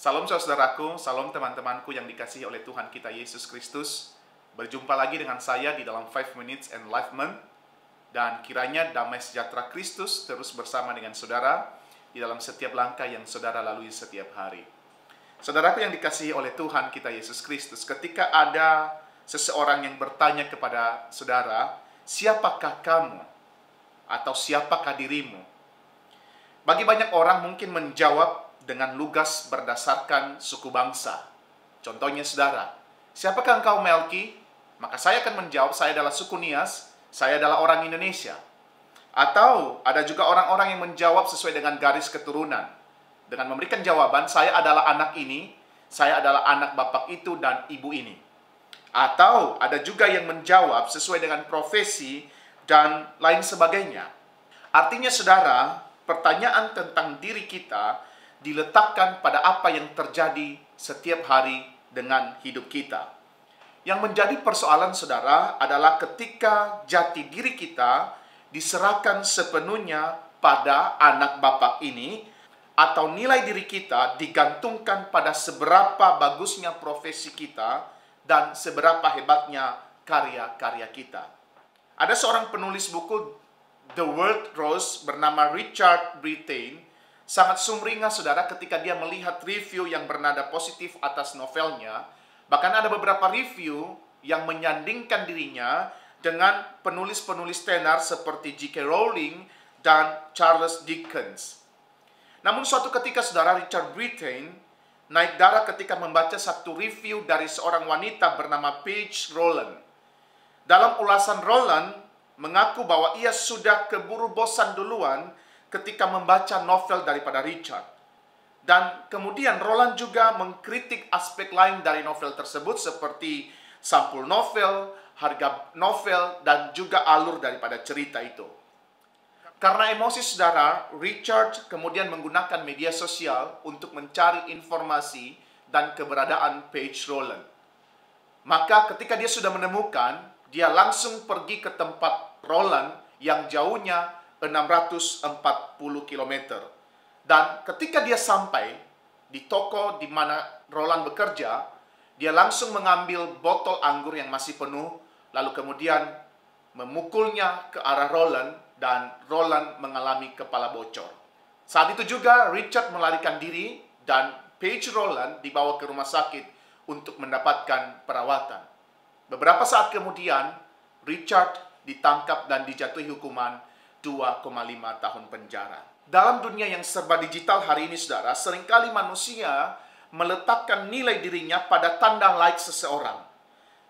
Salam saudaraku, salam teman-temanku yang dikasihi oleh Tuhan kita Yesus Kristus. Berjumpa lagi dengan saya di dalam 5 Minutes Enlightenment. Dan kiranya damai sejahtera Kristus terus bersama dengan saudara di dalam setiap langkah yang saudara lalui setiap hari. Saudaraku yang dikasihi oleh Tuhan kita Yesus Kristus, ketika ada seseorang yang bertanya kepada saudara, siapakah kamu? Atau siapakah dirimu? Bagi banyak orang mungkin menjawab dengan lugas berdasarkan suku bangsa. Contohnya saudara, siapakah engkau Melki? Maka saya akan menjawab, saya adalah suku Nias, saya adalah orang Indonesia. Atau ada juga orang-orang yang menjawab sesuai dengan garis keturunan. Dengan memberikan jawaban, saya adalah anak ini, saya adalah anak bapak itu dan ibu ini. Atau ada juga yang menjawab sesuai dengan profesi dan lain sebagainya. Artinya saudara, pertanyaan tentang diri kita diletakkan pada apa yang terjadi setiap hari dengan hidup kita. Yang menjadi persoalan saudara adalah ketika jati diri kita diserahkan sepenuhnya pada anak bapak ini, atau nilai diri kita digantungkan pada seberapa bagusnya profesi kita dan seberapa hebatnya karya-karya kita. Ada seorang penulis buku The World Rose bernama Richard Brittain, sangat sumringah saudara ketika dia melihat review yang bernada positif atas novelnya. Bahkan ada beberapa review yang menyandingkan dirinya dengan penulis-penulis tenar seperti J.K. Rowling dan Charles Dickens. Namun suatu ketika saudara, Richard Brittain naik darah ketika membaca satu review dari seorang wanita bernama Paige Rowland. Dalam ulasan Rowland mengaku bahwa ia sudah keburu bosan duluan ketika membaca novel daripada Richard. Dan kemudian Rowland juga mengkritik aspek lain dari novel tersebut seperti sampul novel, harga novel, dan juga alur daripada cerita itu. Karena emosi saudara, Richard kemudian menggunakan media sosial untuk mencari informasi dan keberadaan Paige Rowland. Maka ketika dia sudah menemukan, dia langsung pergi ke tempat Rowland yang jauhnya 640 km. Dan ketika dia sampai di toko di mana Rowland bekerja, dia langsung mengambil botol anggur yang masih penuh, lalu kemudian memukulnya ke arah Rowland, dan Rowland mengalami kepala bocor. Saat itu juga Richard melarikan diri, dan Paige Rowland dibawa ke rumah sakit untuk mendapatkan perawatan. Beberapa saat kemudian, Richard ditangkap dan dijatuhi hukuman 2,5 tahun penjara. Dalam dunia yang serba digital hari ini saudara, seringkali manusia meletakkan nilai dirinya pada tanda like seseorang.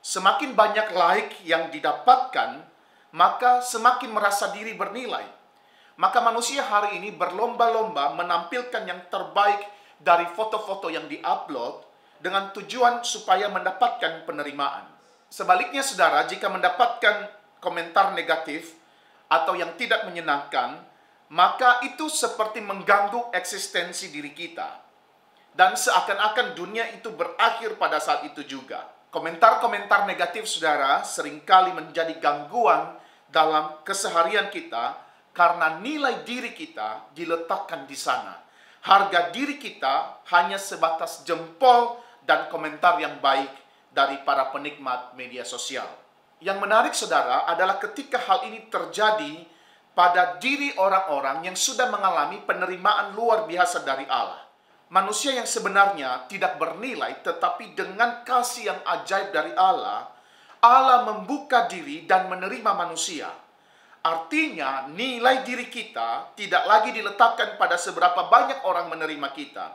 Semakin banyak like yang didapatkan, maka semakin merasa diri bernilai. Maka manusia hari ini berlomba-lomba menampilkan yang terbaik dari foto-foto yang diupload dengan tujuan supaya mendapatkan penerimaan. Sebaliknya saudara, jika mendapatkan komentar negatif atau yang tidak menyenangkan, maka itu seperti mengganggu eksistensi diri kita. Dan seakan-akan dunia itu berakhir pada saat itu juga. Komentar-komentar negatif saudara seringkali menjadi gangguan dalam keseharian kita karena nilai diri kita diletakkan di sana. Harga diri kita hanya sebatas jempol dan komentar yang baik dari para penikmat media sosial. Yang menarik saudara adalah ketika hal ini terjadi pada diri orang-orang yang sudah mengalami penerimaan luar biasa dari Allah. Manusia yang sebenarnya tidak bernilai, tetapi dengan kasih yang ajaib dari Allah, Allah membuka diri dan menerima manusia. Artinya nilai diri kita tidak lagi diletakkan pada seberapa banyak orang menerima kita.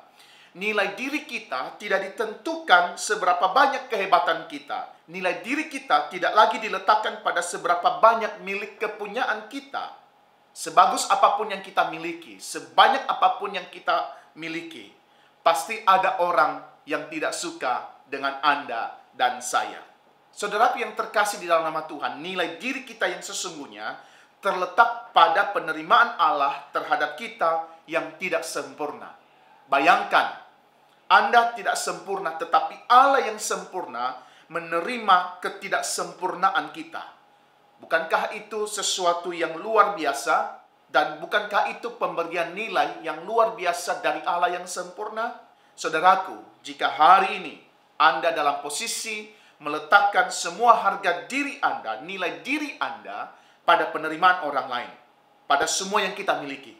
Nilai diri kita tidak ditentukan seberapa banyak kehebatan kita. Nilai diri kita tidak lagi diletakkan pada seberapa banyak milik kepunyaan kita. Sebagus apapun yang kita miliki, sebanyak apapun yang kita miliki, pasti ada orang yang tidak suka dengan Anda dan saya. Saudaraku yang terkasih di dalam nama Tuhan, nilai diri kita yang sesungguhnya terletak pada penerimaan Allah terhadap kita yang tidak sempurna. Bayangkan, Anda tidak sempurna, tetapi Allah yang sempurna menerima ketidaksempurnaan kita. Bukankah itu sesuatu yang luar biasa? Dan bukankah itu pemberian nilai yang luar biasa dari Allah yang sempurna? Saudaraku, jika hari ini Anda dalam posisi meletakkan semua harga diri Anda, nilai diri Anda pada penerimaan orang lain, pada semua yang kita miliki,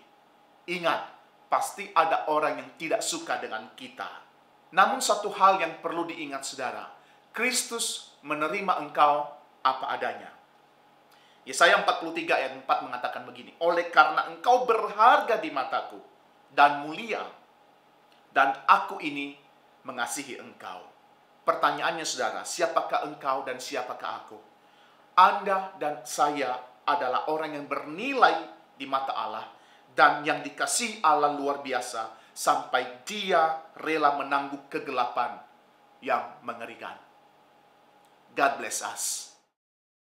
ingat, pasti ada orang yang tidak suka dengan kita. Namun satu hal yang perlu diingat saudara, Kristus menerima engkau apa adanya. Yesaya 43 ayat 4 mengatakan begini, oleh karena engkau berharga di mataku dan mulia, dan aku ini mengasihi engkau. Pertanyaannya saudara, siapakah engkau dan siapakah aku? Anda dan saya adalah orang yang bernilai di mata Allah dan yang dikasihi Allah luar biasa sampai Dia rela menanggung kegelapan yang mengerikan. God bless us.